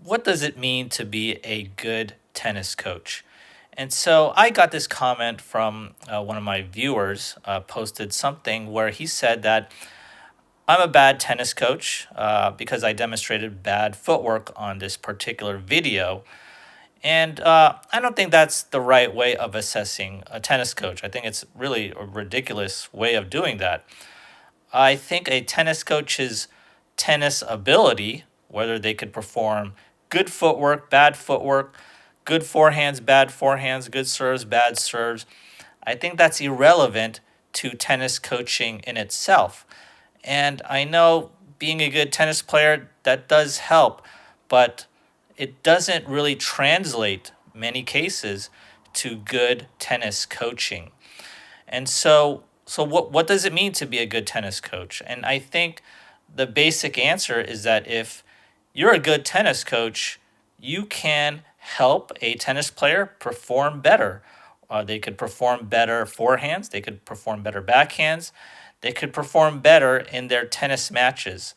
what does it mean to be a good tennis coach? And so I got this comment from one of my viewers, posted something where he said that I'm a bad tennis coach because I demonstrated bad footwork on this particular video. And I don't think that's the right way of assessing a tennis coach. I think it's really a ridiculous way of doing that. I think a tennis coach's tennis ability, whether they could perform good footwork, good forehands, good serves, bad serves, I think that's irrelevant to tennis coaching in itself. And I know being a good tennis player, that does help, but it doesn't really translate many cases to good tennis coaching. And so what does it mean to be a good tennis coach? And I think the basic answer is that if you're a good tennis coach, you can help a tennis player perform better. They could perform better forehands, they could perform better backhands, they could perform better in their tennis matches.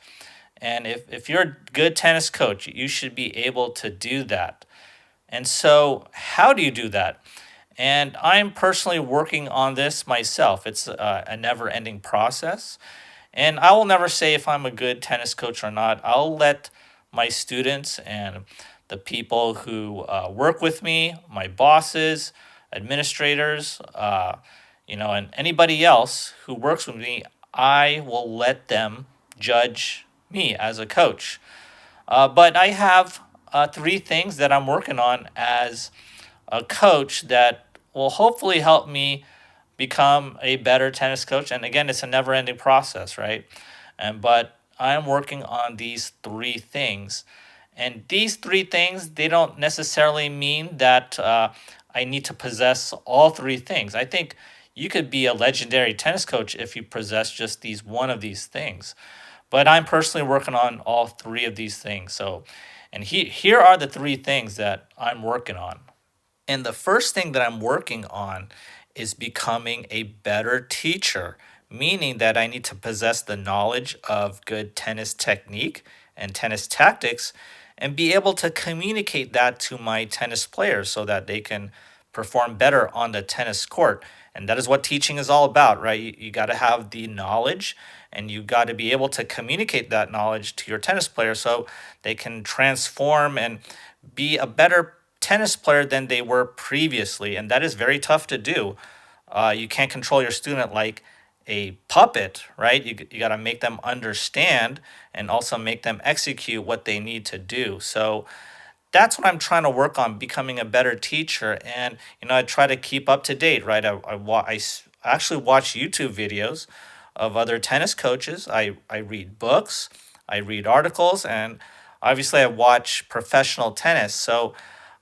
And if you're a good tennis coach, you should be able to do that. And so, how do you do that? And I'm personally working on this myself. It's a never ending process. And I will never say if I'm a good tennis coach or not. I'll let my students and the people who work with me, my bosses, administrators, and anybody else who works with me, I will let them judge me as a coach. But I have three things that I'm working on as a coach that will hopefully help me become a better tennis coach. And again, it's a never ending process, right? But I'm working on these three things. And these three things, they don't necessarily mean that I need to possess all three things. I think you could be a legendary tennis coach if you possess just these one of these things. But I'm personally working on all three of these things. And here are the three things that I'm working on. And the first thing that I'm working on is becoming a better teacher, meaning that I need to possess the knowledge of good tennis technique and tennis tactics and be able to communicate that to my tennis players so that they can perform better on the tennis court. And that is what teaching is all about, right? You got to have the knowledge and you got to be able to communicate that knowledge to your tennis player so they can transform and be a better tennis player than they were previously. And that is very tough to do. You can't control your student like a puppet, right? You got to make them understand and also make them execute what they need to do. So that's what I'm trying to work on, becoming a better teacher. And, I try to keep up to date, right? I actually watch YouTube videos of other tennis coaches. I read books, I read articles, and obviously I watch professional tennis. So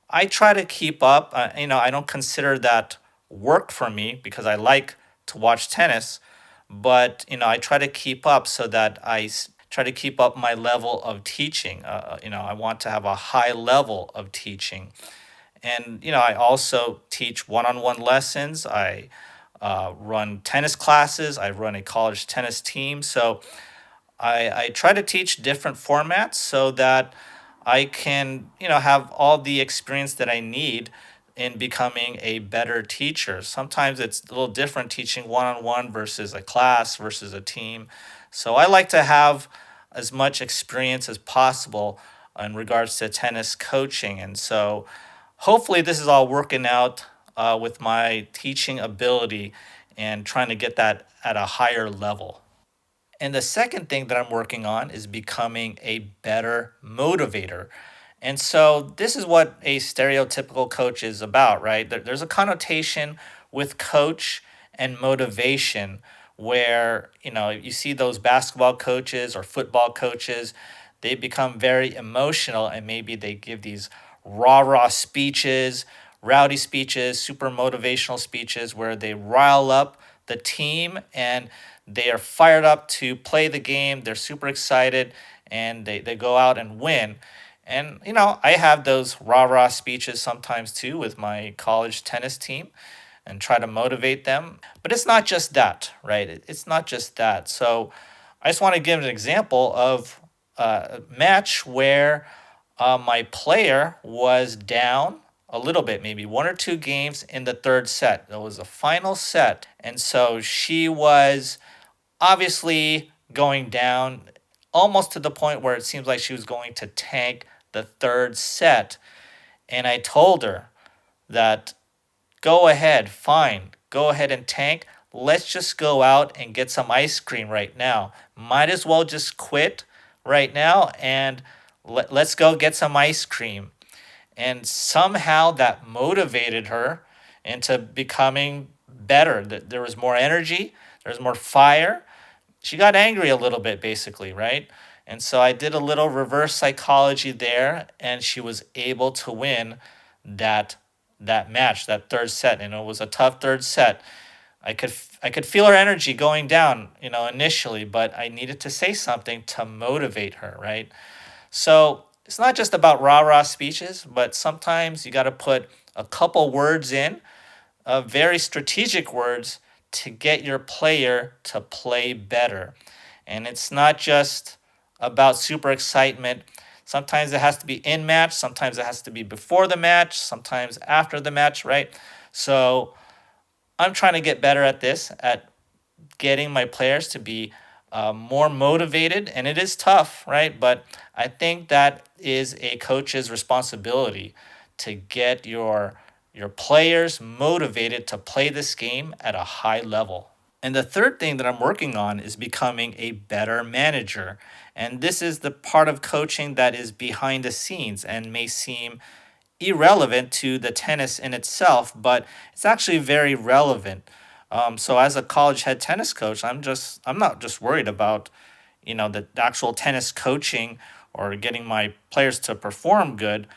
I try to keep up. I don't consider that work for me because I like to watch tennis, but I try to keep up so that try to keep up my level of teaching. I want to have a high level of teaching, and I also teach one-on-one lessons. I run tennis classes. I run a college tennis team, so I try to teach different formats so that I can, have all the experience that I need in becoming a better teacher. Sometimes it's a little different teaching one on one versus a class versus a team. So I like to have as much experience as possible in regards to tennis coaching. And so hopefully this is all working out with my teaching ability and trying to get that at a higher level. And the second thing that I'm working on is becoming a better motivator. And so this is what a stereotypical coach is about, right? There's a connotation with coach and motivation where, you see those basketball coaches or football coaches, they become very emotional and maybe they give these rah-rah speeches, rowdy speeches, super motivational speeches where they rile up the team and they are fired up to play the game. They're super excited and they go out and win. And, I have those rah rah speeches sometimes too with my college tennis team and try to motivate them. But it's not just that, right? It's not just that. So I just want to give an example of a match where my player was down a little bit, maybe one or two games in the third set. It was a final set. And so she was obviously going down almost to the point where it seems like she was going to tank the third set. And I told her that go ahead, fine, go ahead and tank. Let's just go out and get some ice cream right now. Might as well just quit right now and let's go get some ice cream. And somehow that motivated her into becoming better. There was more energy, there was more fire. She got angry a little bit, basically, right? And so I did a little reverse psychology there, and she was able to win that that match, that third set. And it was a tough third set. I could feel her energy going down, initially, but I needed to say something to motivate her, right? So it's not just about rah rah speeches, but sometimes you got to put a couple words in, very strategic words to get your player to play better. And it's not just about super excitement. Sometimes it has to be in match, sometimes it has to be before the match, sometimes after the match, right? So I'm trying to get better at this, at getting my players to be more motivated, and it is tough, right? But I think that is a coach's responsibility to get your players motivated to play this game at a high level. And the third thing that I'm working on is becoming a better manager. And this is the part of coaching that is behind the scenes and may seem irrelevant to the tennis in itself, but it's actually very relevant. So as a college head tennis coach, I'm not just worried about, the actual tennis coaching or getting my players to perform good.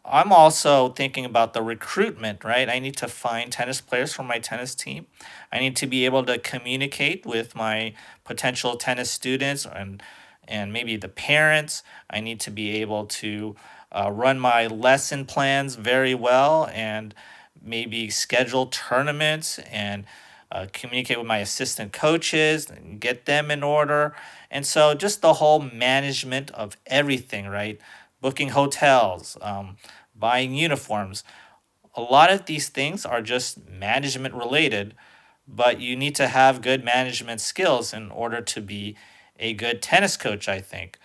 I'm also thinking about the recruitment, right? I need to find tennis players for my tennis team. I need to be able to communicate with my potential tennis students and maybe the parents. I need to be able to run my lesson plans very well and maybe schedule tournaments and communicate with my assistant coaches and get them in order. And so just the whole management of everything, right? Booking hotels, buying uniforms. A lot of these things are just management related, but you need to have good management skills in order to be a good tennis coach, I think.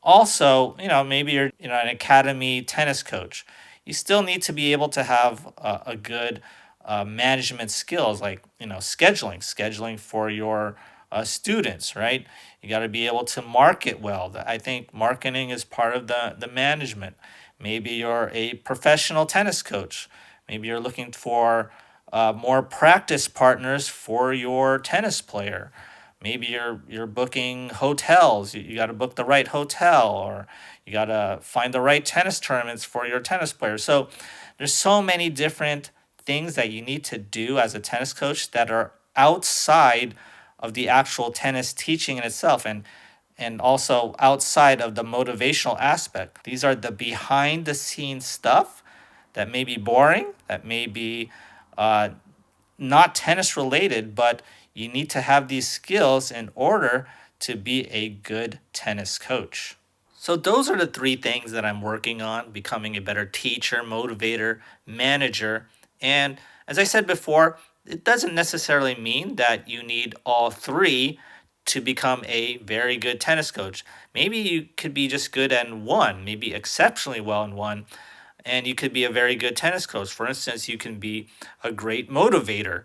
Also, maybe you're an academy tennis coach. You still need to be able to have a good management skills, like scheduling for your students, right? You got to be able to market well. I think marketing is part of the management. Maybe you're a professional tennis coach. Maybe you're looking for more practice partners for your tennis player. Maybe you're booking hotels. You got to book the right hotel, or you got to find the right tennis tournaments for your tennis players. So there's so many different things that you need to do as a tennis coach that are outside of the actual tennis teaching in itself, and also outside of the motivational aspect. These are the behind the scenes stuff that may be boring, that may be uh, not tennis related, but you need to have these skills in order to be a good tennis coach. So, those are the three things that I'm working on: becoming a better teacher, motivator, manager. And as I said before, it doesn't necessarily mean that you need all three to become a very good tennis coach. Maybe you could be just good at one, maybe exceptionally well in one, and you could be a very good tennis coach. For instance, you can be a great motivator.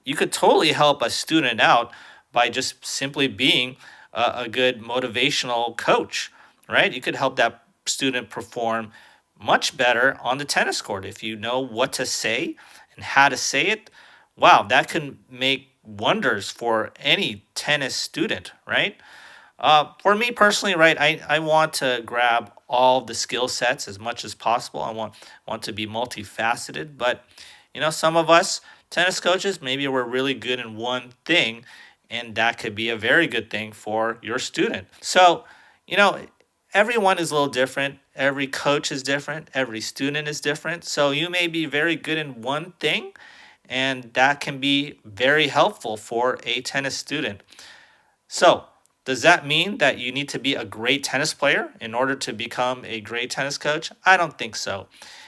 You could totally help a student out by just simply being a good motivational coach, right? You could help that student perform much better on the tennis court if you know what to say and how to say it. Wow, that can make wonders for any tennis student, right? For me personally, right, I want to grab all the skill sets as much as possible. I want to be multifaceted, but some of us tennis coaches, maybe we're really good in one thing, and that could be a very good thing for your student. So, you know, everyone is a little different. Every coach is different. Every student is different. So you may be very good in one thing, and that can be very helpful for a tennis student. So, Does that mean that you need to be a great tennis player in order to become a great tennis coach? I don't think so.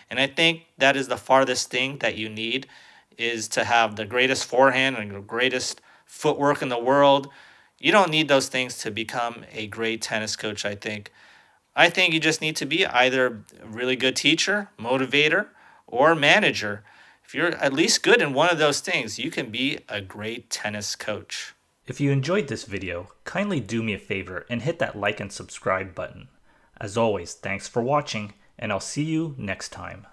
And I think that is the farthest thing that you need, is to have the greatest forehand and the greatest footwork in the world. You don't need those things to become a great tennis coach, I think. I think you just need to be either a really good teacher, motivator, or manager. If you're at least good in one of those things, you can be a great tennis coach. If you enjoyed this video, kindly do me a favor and hit that like and subscribe button. As always, thanks for watching, and I'll see you next time.